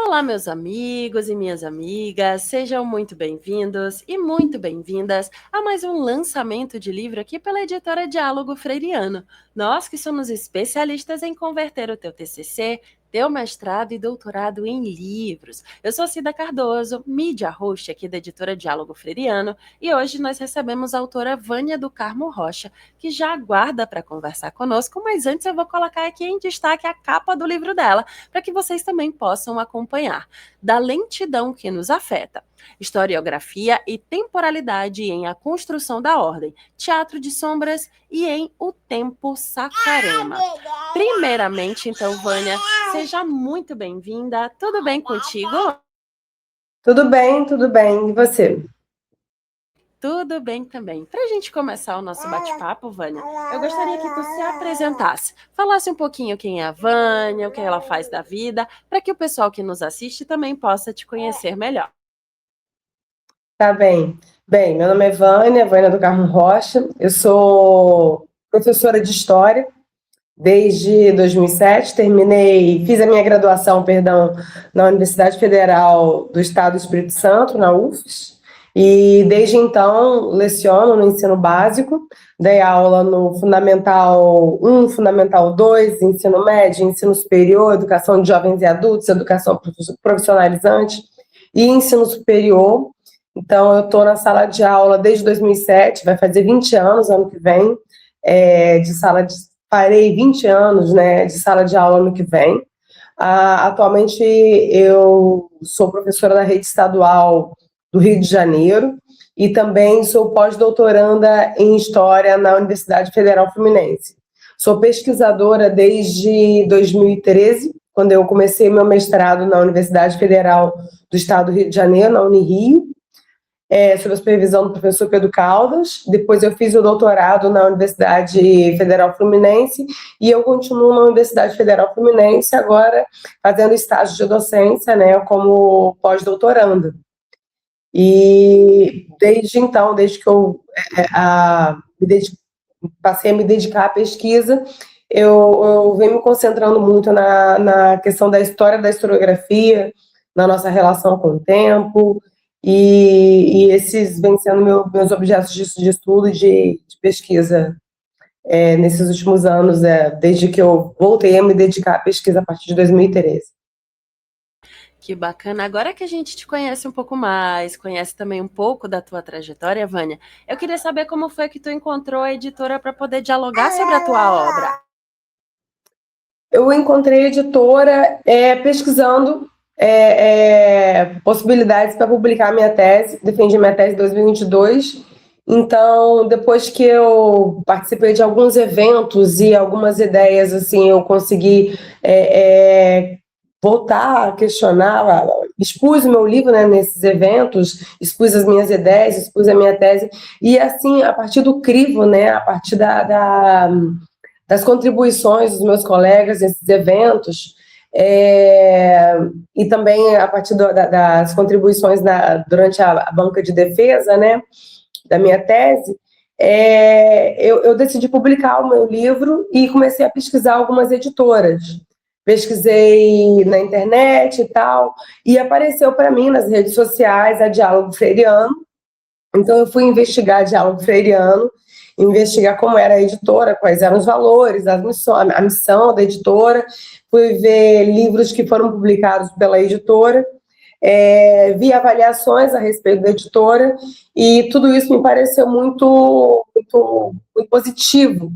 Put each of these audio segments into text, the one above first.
Olá, meus amigos e minhas amigas, sejam muito bem-vindos e muito bem-vindas a mais um lançamento de livro aqui pela editora Diálogo Freiriano. Nós que somos especialistas em converter o teu TCC, teu mestrado e doutorado em livros. Eu sou Cida Cardoso, mídia host aqui da editora Diálogo Freiriano, e hoje nós recebemos a autora Vânia do Carmo Rocha, que já aguarda para conversar conosco, mas antes eu vou colocar aqui em destaque a capa do livro dela, para que vocês também possam acompanhar. Da lentidão que nos afeta, historiografia e temporalidade em A Construção da Ordem, Teatro de Sombras e em O Tempo Sacarema. Primeiramente, então, Vânia, seja muito bem-vinda. Tudo bem contigo? Tudo bem, tudo bem. E você? Tudo bem também. Para a gente começar o nosso bate-papo, Vânia, eu gostaria que tu se apresentasse, falasse um pouquinho quem é a Vânia, o que ela faz da vida, para que o pessoal que nos assiste também possa te conhecer melhor. Tá bem. Bem, meu nome é Vânia, Vânia do Carmo Rocha. Eu sou professora de História desde 2007. Fiz a minha graduação, na Universidade Federal do Estado do Espírito Santo, na UFES. E desde então leciono no ensino básico, dei aula no Fundamental 1, Fundamental 2, ensino médio, ensino superior, educação de jovens e adultos, educação profissionalizante e ensino superior. Então, eu estou na sala de aula desde 2007, vai fazer 20 anos ano que vem, farei 20 anos, né, de sala de aula ano que vem. Atualmente, eu sou professora da rede estadual do Rio de Janeiro e também sou pós-doutoranda em História na Universidade Federal Fluminense. Sou pesquisadora desde 2013, quando eu comecei meu mestrado na Universidade Federal do Estado do Rio de Janeiro, na Unirio, sob a supervisão do professor Pedro Caldas. Depois eu fiz o doutorado na Universidade Federal Fluminense e eu continuo na Universidade Federal Fluminense agora fazendo estágio de docência, né, como pós-doutoranda. E desde então, desde que eu passei a me dedicar à pesquisa, eu venho me concentrando muito na questão da história da historiografia, na nossa relação com o tempo, e esses vêm sendo meus objetos de estudo e de pesquisa nesses últimos anos, desde que eu voltei a me dedicar à pesquisa a partir de 2013. Que bacana. Agora que a gente te conhece um pouco mais, conhece também um pouco da tua trajetória, Vânia, eu queria saber como foi que tu encontrou a editora para poder dialogar sobre a tua obra. Eu encontrei a editora pesquisando possibilidades para publicar minha tese, defendi minha tese em 2022. Então, depois que eu participei de alguns eventos e algumas ideias, assim, eu consegui voltar a questionar, expus o meu livro, né, nesses eventos, expus as minhas ideias, expus a minha tese, e assim, a partir do crivo, né, a partir das contribuições dos meus colegas nesses eventos, e também a partir das contribuições durante a banca de defesa, né, da minha tese, eu decidi publicar o meu livro e comecei a pesquisar algumas editoras. Pesquisei na internet e tal, e apareceu para mim nas redes sociais a Diálogo Freiriano. Então eu fui investigar Diálogo Freiriano, investigar como era a editora, quais eram os valores, a missão da editora, fui ver livros que foram publicados pela editora, vi avaliações a respeito da editora, e tudo isso me pareceu muito, muito, muito positivo.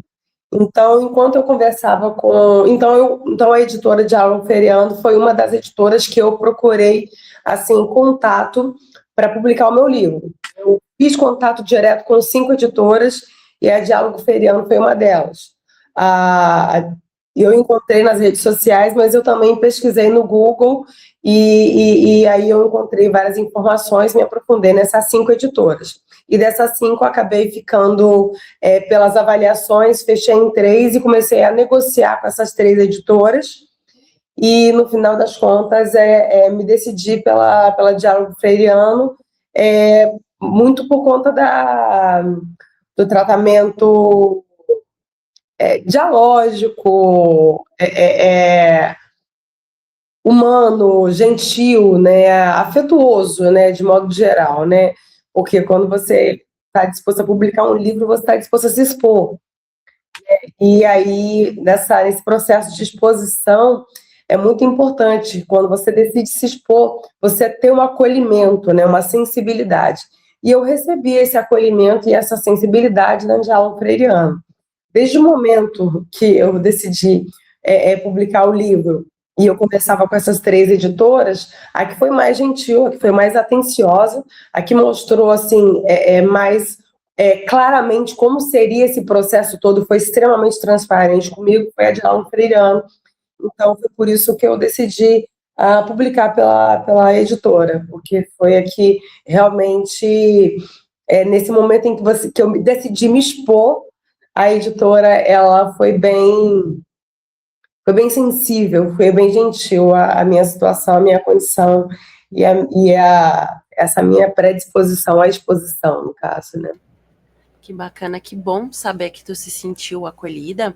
Então, enquanto eu conversava com... Então a editora Diálogo Freiriano foi uma das editoras que eu procurei, assim, contato para publicar o meu livro. Eu fiz contato direto com 5 editoras e a Diálogo Freiriano foi uma delas. Eu encontrei nas redes sociais, mas eu também pesquisei no Google e aí eu encontrei várias informações, me aprofundei nessas 5 editoras. E dessas 5, acabei ficando pelas avaliações, fechei em 3 e comecei a negociar com essas 3 editoras. E, no final das contas, me decidi pela Diálogo Freiriano, muito por conta do tratamento dialógico, humano, gentil, né, afetuoso, né, de modo geral, né, porque quando você está disposto a publicar um livro, você está disposto a se expor. E aí, nesse processo de exposição, é muito importante, quando você decide se expor, você ter um acolhimento, né, uma sensibilidade. E eu recebi esse acolhimento e essa sensibilidade na Diálogo Freiriano. Desde o momento que eu decidi publicar o livro, e eu conversava com essas 3 editoras, a que foi mais gentil, a que foi mais atenciosa, a que mostrou assim, mais claramente como seria esse processo todo, foi extremamente transparente comigo, foi a Diálogo Freiriano. Então, foi por isso que eu decidi publicar pela editora, porque foi aqui realmente, nesse momento em que eu decidi me expor, a editora ela foi bem sensível, foi bem gentil a minha situação, a minha condição essa minha predisposição à exposição, no caso, né? Que bacana, que bom saber que tu se sentiu acolhida.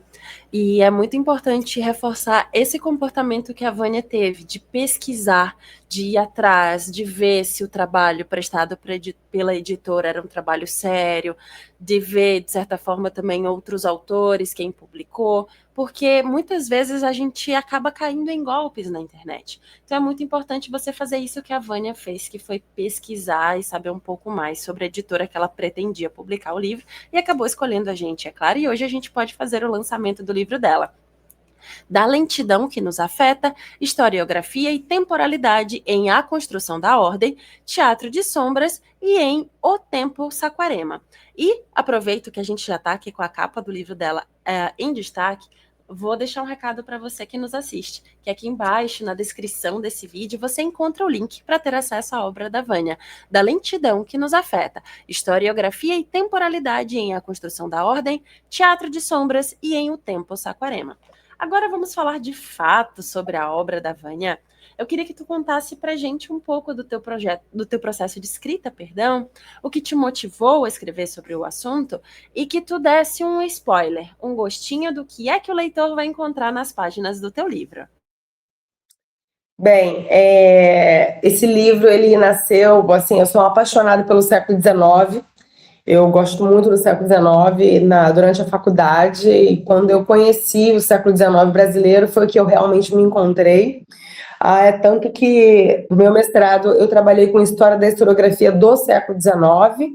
E é muito importante reforçar esse comportamento que a Vânia teve, de pesquisar, de ir atrás, de ver se o trabalho prestado pela editora era um trabalho sério, de ver, de certa forma, também outros autores, quem publicou, porque muitas vezes a gente acaba caindo em golpes na internet. Então é muito importante você fazer isso que a Vânia fez, que foi pesquisar e saber um pouco mais sobre a editora que ela pretendia publicar o livro, e acabou escolhendo a gente, é claro, e hoje a gente pode fazer o lançamento do livro dela. Da lentidão que nos afeta, historiografia e temporalidade em A Construção da Ordem, Teatro de Sombras e em O Tempo Saquarema. E aproveito que a gente já está aqui com a capa do livro dela em destaque, vou deixar um recado para você que nos assiste, que aqui embaixo, na descrição desse vídeo, você encontra o link para ter acesso à obra da Vânia, Da Lentidão que nos afeta, historiografia e temporalidade em A Construção da Ordem, Teatro de Sombras e em O Tempo Saquarema. Agora vamos falar de fato sobre a obra da Vânia. Eu queria que tu contasse pra gente um pouco do teu processo de escrita, perdão, o que te motivou a escrever sobre o assunto e que tu desse um spoiler, um gostinho do que é que o leitor vai encontrar nas páginas do teu livro. Bem, esse livro, ele nasceu, assim, eu sou apaixonada pelo século XIX, eu gosto muito do século XIX durante a faculdade, e quando eu conheci o século XIX brasileiro foi que eu realmente me encontrei. É tanto que no meu mestrado eu trabalhei com história da historiografia do século XIX,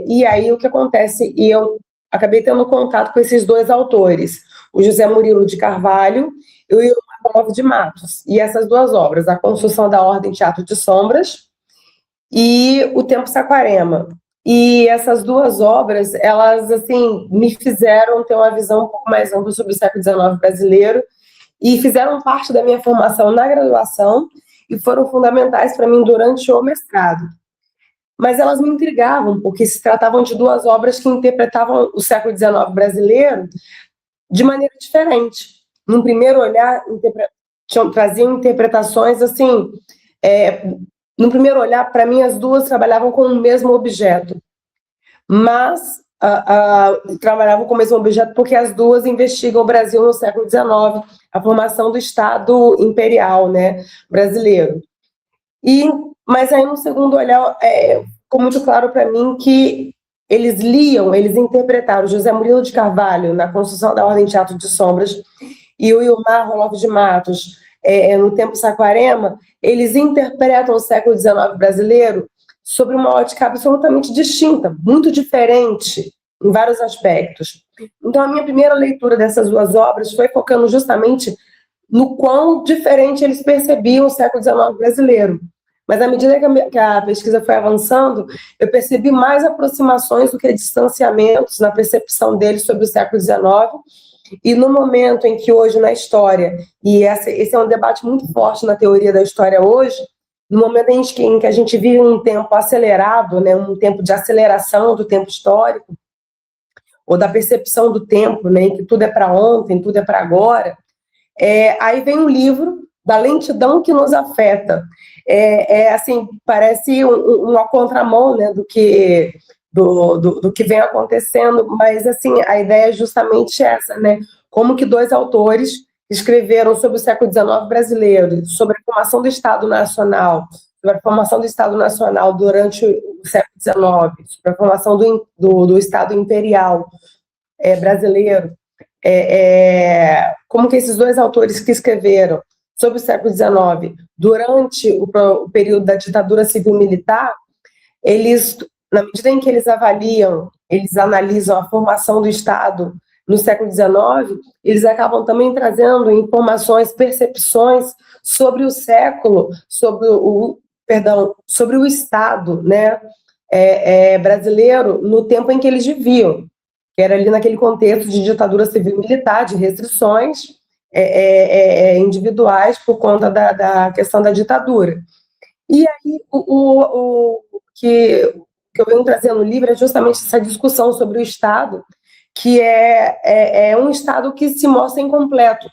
e aí o que acontece, e eu acabei tendo contato com esses 2 autores, o José Murilo de Carvalho e o Ilmar de Matos, e essas 2 obras, A Construção da Ordem, Teatro de Sombras, e O Tempo Saquarema. E essas 2 obras, elas, assim, me fizeram ter uma visão um pouco mais ampla sobre o século XIX brasileiro e fizeram parte da minha formação na graduação e foram fundamentais para mim durante o mestrado. Mas elas me intrigavam, porque se tratavam de 2 obras que interpretavam o século XIX brasileiro de maneira diferente. Num primeiro olhar, traziam interpretações, assim, no primeiro olhar, para mim, as 2 trabalhavam com o mesmo objeto, mas trabalhavam com o mesmo objeto porque as 2 investigam o Brasil no século XIX, a formação do Estado imperial, né, brasileiro. Mas aí, no segundo olhar, ficou muito claro para mim que eles interpretaram José Murilo de Carvalho na Construção da Ordem, Teatro de Sombras, e o Ilmar Roloff de Matos no Tempo Saquarema, eles interpretam o século XIX brasileiro sobre uma ótica absolutamente distinta, muito diferente em vários aspectos. Então, a minha primeira leitura dessas 2 obras foi focando justamente no quão diferente eles percebiam o século XIX brasileiro. Mas, à medida que a pesquisa foi avançando, eu percebi mais aproximações do que distanciamentos na percepção deles sobre o século XIX. E no momento em que hoje na história, e esse é um debate muito forte na teoria da história hoje, no momento em que a gente vive um tempo acelerado, né, um tempo de aceleração do tempo histórico, ou da percepção do tempo, né, em que tudo é para ontem, tudo é para agora, aí vem um livro Da Lentidão que nos afeta. Assim, parece uma contramão, né, do que vem acontecendo, mas assim, a ideia é justamente essa, né? Como que 2 autores escreveram sobre o século XIX brasileiro, sobre a formação do Estado Nacional, sobre a formação do Estado Nacional durante o século XIX, sobre a formação do Estado Imperial brasileiro, como que esses dois autores que escreveram sobre o século XIX, durante o período da ditadura civil-militar, eles, na medida em que eles avaliam, eles analisam a formação do Estado no século XIX, eles acabam também trazendo informações, percepções sobre o século, sobre o Estado, né, brasileiro no tempo em que eles viviam, que era ali naquele contexto de ditadura civil-militar, de restrições individuais por conta da questão da ditadura. E aí, o que eu venho trazendo no livro é justamente essa discussão sobre o Estado, que é um Estado que se mostra incompleto.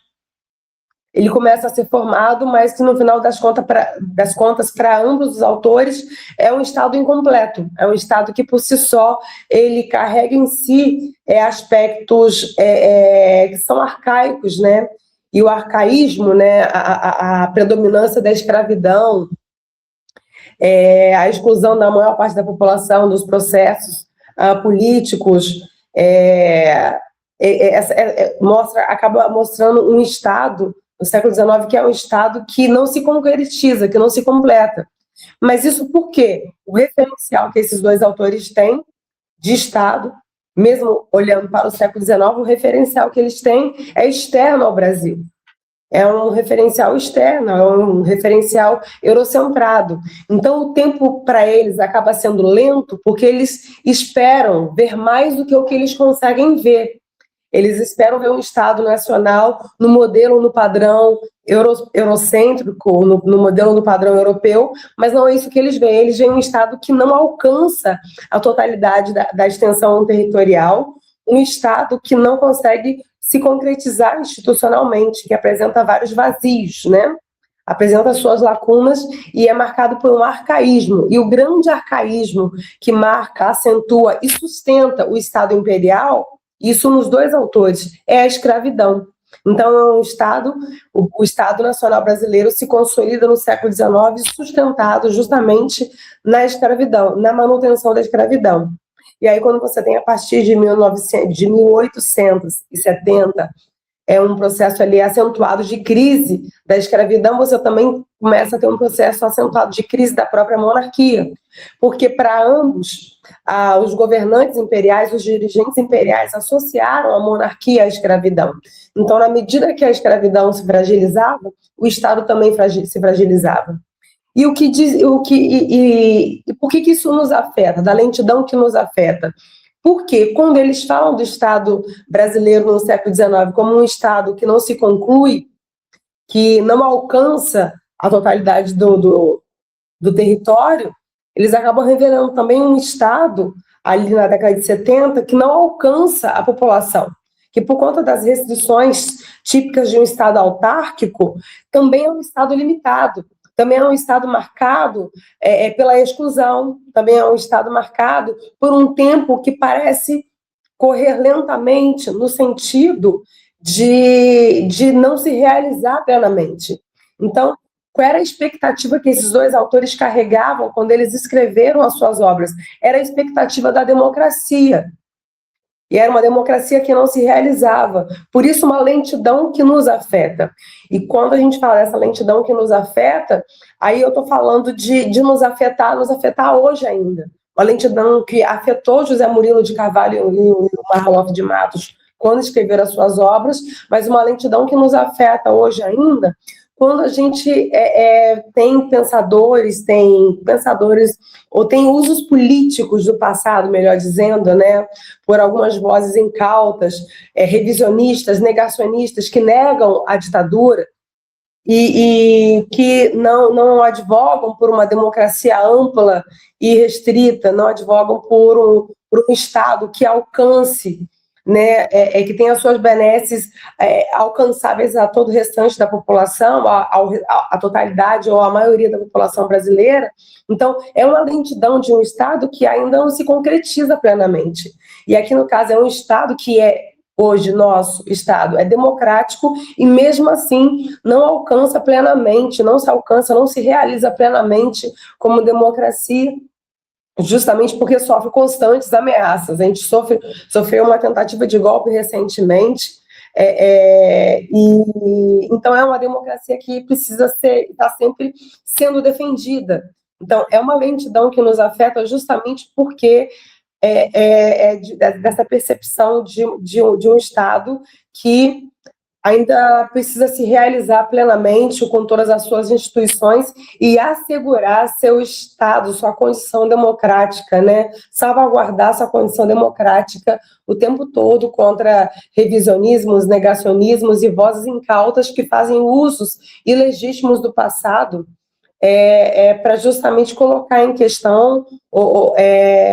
Ele começa a ser formado, mas que no final das contas, para ambos os autores, é um Estado incompleto. É um Estado que, por si só, ele carrega em si aspectos que são arcaicos, né? E o arcaísmo, né? A predominância da escravidão, a exclusão da maior parte da população dos processos políticos, acaba mostrando um Estado no século XIX que é um Estado que não se concretiza, que não se completa. Mas isso por quê? O referencial que esses dois autores têm de Estado, mesmo olhando para o século XIX, o referencial que eles têm é externo ao Brasil. É um referencial externo, é um referencial eurocentrado. Então, o tempo para eles acaba sendo lento, porque eles esperam ver mais do que o que eles conseguem ver. Eles esperam ver um Estado nacional no modelo, no padrão eurocêntrico, no modelo, no padrão europeu, mas não é isso que eles veem. Eles veem um Estado que não alcança a totalidade da extensão territorial, um Estado que não consegue se concretizar institucionalmente, que apresenta vários vazios, né? Apresenta suas lacunas e é marcado por um arcaísmo. E o grande arcaísmo que marca, acentua e sustenta o Estado imperial, isso nos dois autores, é a escravidão. Então, o Estado Nacional Brasileiro se consolida no século XIX sustentado justamente na escravidão, na manutenção da escravidão. E aí, quando você tem, a partir de 1870, um processo ali acentuado de crise da escravidão, você também começa a ter um processo acentuado de crise da própria monarquia, porque para ambos, os governantes imperiais, os dirigentes imperiais associaram a monarquia à escravidão. Então, na medida que a escravidão se fragilizava, o Estado também se fragilizava. E por que isso nos afeta, da lentidão que nos afeta? Porque quando eles falam do Estado brasileiro no século XIX como um Estado que não se conclui, que não alcança a totalidade do território, eles acabam revelando também um Estado, ali na década de 70, que não alcança a população, que por conta das restrições típicas de um Estado autárquico, também é um Estado limitado. Também é um Estado marcado pela exclusão, também é um Estado marcado por um tempo que parece correr lentamente no sentido de não se realizar plenamente. Então, qual era a expectativa que esses dois autores carregavam quando eles escreveram as suas obras? Era a expectativa da democracia. E era uma democracia que não se realizava. Por isso, uma lentidão que nos afeta. E quando a gente fala dessa lentidão que nos afeta, aí eu estou falando de nos afetar hoje ainda. Uma lentidão que afetou José Murilo de Carvalho e o Marlof de Matos quando escreveram as suas obras, mas uma lentidão que nos afeta hoje ainda, quando a gente tem pensadores ou tem usos políticos do passado, melhor dizendo, né, por algumas vozes incautas, revisionistas, negacionistas, que negam a ditadura e que não advogam por uma democracia ampla e restrita, não advogam por um Estado que alcance, né, que tem as suas benesses alcançáveis a todo o restante da população, a totalidade ou a maioria da população brasileira. Então, é uma lentidão de um Estado que ainda não se concretiza plenamente. E aqui, no caso, é um Estado que é hoje, nosso Estado, é democrático e, mesmo assim, não alcança plenamente, não se alcança, não se realiza plenamente como democracia, justamente porque sofre constantes ameaças. A gente sofreu uma tentativa de golpe recentemente, então é uma democracia que precisa estar sempre sendo defendida. Então, é uma lentidão que nos afeta justamente porque dessa percepção de um Estado que ainda precisa se realizar plenamente com todas as suas instituições e assegurar seu Estado, sua condição democrática, né? Salvaguardar sua condição democrática o tempo todo contra revisionismos, negacionismos e vozes incautas que fazem usos ilegítimos do passado para justamente colocar em questão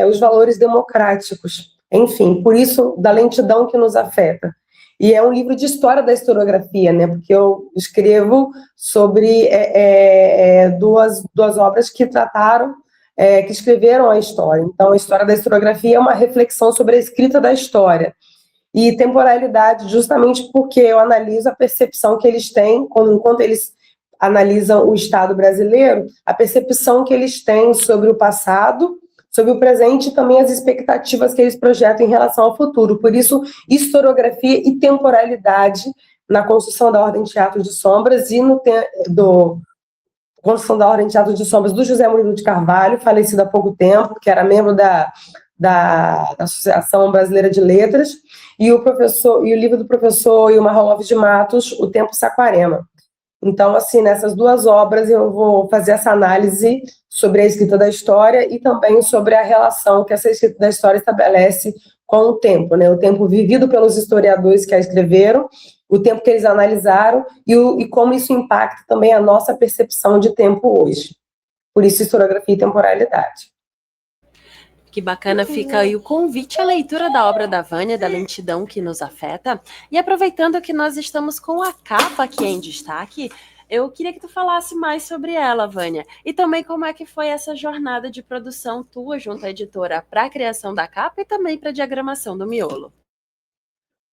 os valores democráticos. Enfim, por isso, da lentidão que nos afeta. E é um livro de história da historiografia, né? Porque eu escrevo sobre duas obras que trataram, que escreveram a história. Então, a história da historiografia é uma reflexão sobre a escrita da história. E temporalidade, justamente porque eu analiso a percepção que eles têm, enquanto eles analisam o Estado brasileiro, a percepção que eles têm sobre o passado, sobre o presente e também as expectativas que eles projetam em relação ao futuro. Por isso, historiografia e temporalidade na construção da Ordem Teatro de Sombras e construção da Ordem Teatro de Sombras do José Murilo de Carvalho, falecido há pouco tempo, que era membro da Associação Brasileira de Letras, e o livro do professor Ilmar Roloff de Matos, O Tempo Saquarema. Então, assim, nessas duas obras eu vou fazer essa análise sobre a escrita da história e também sobre a relação que essa escrita da história estabelece com o tempo, né? O tempo vivido pelos historiadores que a escreveram, o tempo que eles analisaram e como isso impacta também a nossa percepção de tempo hoje. Por isso, historiografia e temporalidade. Que bacana, fica aí o convite à leitura da obra da Vânia, da lentidão que nos afeta. E aproveitando que nós estamos com a capa aqui em destaque, eu queria que tu falasse mais sobre ela, Vânia. E também como é que foi essa jornada de produção tua junto à editora para a criação da capa e também para a diagramação do miolo.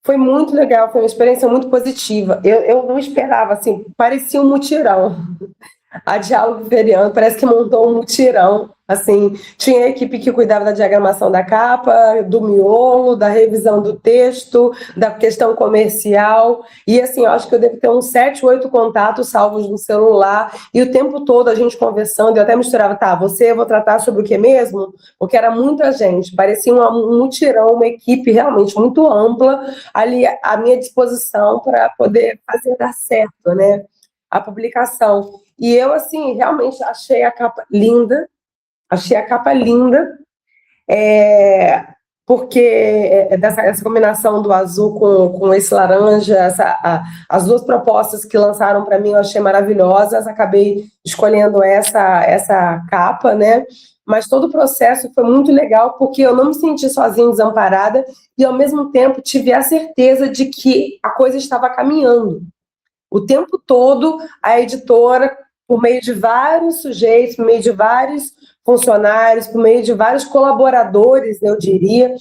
Foi muito legal, foi uma experiência muito positiva. Eu não esperava, assim, parecia um mutirão. A Diálogo Feriano parece que montou um mutirão, assim, tinha a equipe que cuidava da diagramação da capa, do miolo, da revisão do texto, da questão comercial, e assim, eu acho que eu devo ter uns 7, 8 contatos salvos no celular, e o tempo todo a gente conversando, eu até misturava, tá, eu vou tratar sobre o que mesmo? Porque era muita gente, parecia um mutirão, uma equipe realmente muito ampla ali à minha disposição para poder fazer dar certo, né, a publicação. E eu, assim, realmente achei a capa linda, porque essa combinação do azul com esse laranja, as duas propostas que lançaram para mim eu achei maravilhosas, acabei escolhendo essa capa, né? Mas todo o processo foi muito legal, porque eu não me senti sozinha, desamparada, e ao mesmo tempo tive a certeza de que a coisa estava caminhando. O tempo todo, a editora, por meio de vários sujeitos, por meio de vários funcionários, por meio de vários colaboradores, eu diria,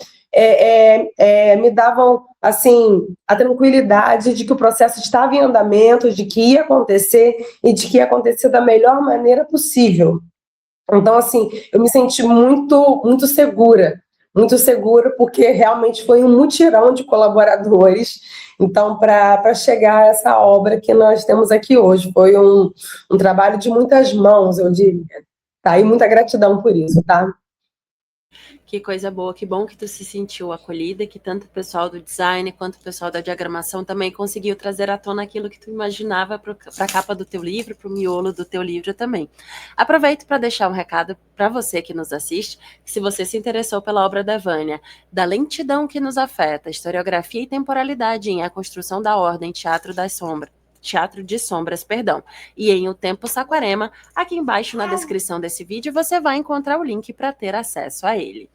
me davam assim a tranquilidade de que o processo estava em andamento, de que ia acontecer e de que ia acontecer da melhor maneira possível. Então, assim, eu me senti muito segura, porque realmente foi um mutirão de colaboradores. Então, para chegar a essa obra que nós temos aqui hoje, foi um trabalho de muitas mãos, eu diria. Tá? E muita gratidão por isso, tá? Que coisa boa, que bom que tu se sentiu acolhida, que tanto o pessoal do design quanto o pessoal da diagramação também conseguiu trazer à tona aquilo que tu imaginava para a capa do teu livro, para o miolo do teu livro também. Aproveito para deixar um recado para você que nos assiste, que se você se interessou pela obra da Vânia, da lentidão que nos afeta, historiografia e temporalidade em A Construção da Ordem, Teatro de Sombras, perdão, e em O Tempo Saquarema, aqui embaixo na descrição desse vídeo você vai encontrar o link para ter acesso a ele.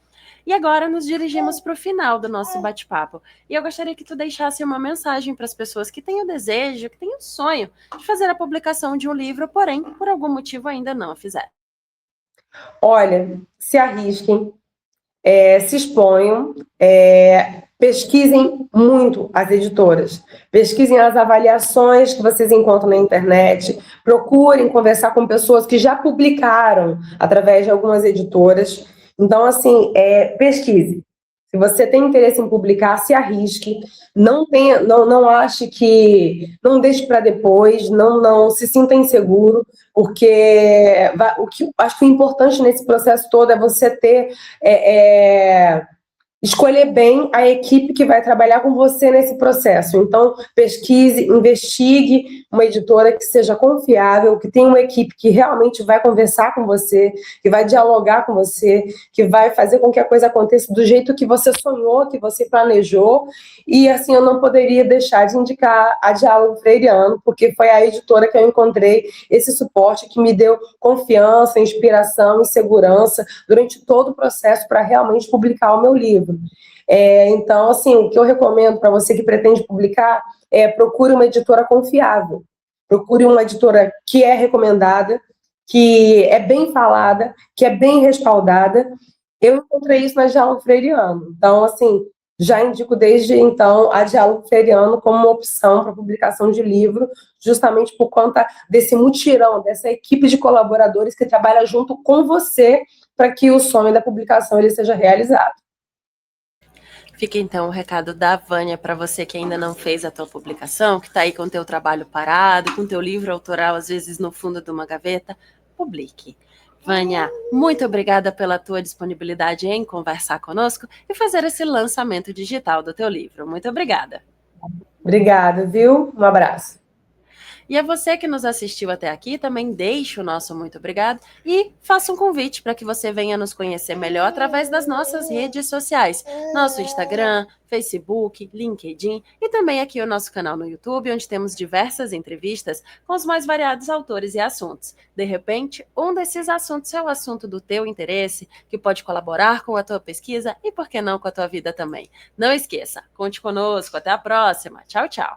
E agora nos dirigimos para o final do nosso bate-papo. E eu gostaria que tu deixasse uma mensagem para as pessoas que têm o desejo, que têm o sonho de fazer a publicação de um livro, porém, por algum motivo ainda não a fizeram. Olha, se arrisquem, se exponham, pesquisem muito as editoras, pesquisem as avaliações que vocês encontram na internet, procurem conversar com pessoas que já publicaram através de algumas editoras. Então, assim, pesquise. Se você tem interesse em publicar, se arrisque, não ache que, não deixe para depois, não se sinta inseguro, porque acho que o importante nesse processo todo é você ter escolher bem a equipe que vai trabalhar com você nesse processo. Então, pesquise, investigue uma editora que seja confiável, que tenha uma equipe que realmente vai conversar com você, que vai dialogar com você, que vai fazer com que a coisa aconteça do jeito que você sonhou, que você planejou. E, assim, eu não poderia deixar de indicar a Diálogo Freiriano, porque foi a editora que eu encontrei esse suporte que me deu confiança, inspiração e segurança durante todo o processo para realmente publicar o meu livro. Então, assim, o que eu recomendo para você que pretende publicar procure uma editora confiável, procure uma editora que é recomendada, que é bem falada, que é bem respaldada. Eu encontrei isso na Diálogo Freiriano. Então, assim, já indico desde então a Diálogo Freiriano como uma opção para publicação de livro, justamente por conta desse mutirão, dessa equipe de colaboradores que trabalha junto com você para que o sonho da publicação ele seja realizado. Fica então o recado da Vânia para você que ainda não fez a tua publicação, que está aí com o teu trabalho parado, com o teu livro autoral às vezes no fundo de uma gaveta, publique. Vânia, muito obrigada pela tua disponibilidade em conversar conosco e fazer esse lançamento digital do teu livro. Muito obrigada. Obrigada, viu? Um abraço. E a você que nos assistiu até aqui, também deixe o nosso muito obrigado e faça um convite para que você venha nos conhecer melhor através das nossas redes sociais, nosso Instagram, Facebook, LinkedIn e também aqui o nosso canal no YouTube, onde temos diversas entrevistas com os mais variados autores e assuntos. De repente, um desses assuntos é o assunto do teu interesse, que pode colaborar com a tua pesquisa e, por que não, com a tua vida também. Não esqueça, conte conosco. Até a próxima. Tchau, tchau.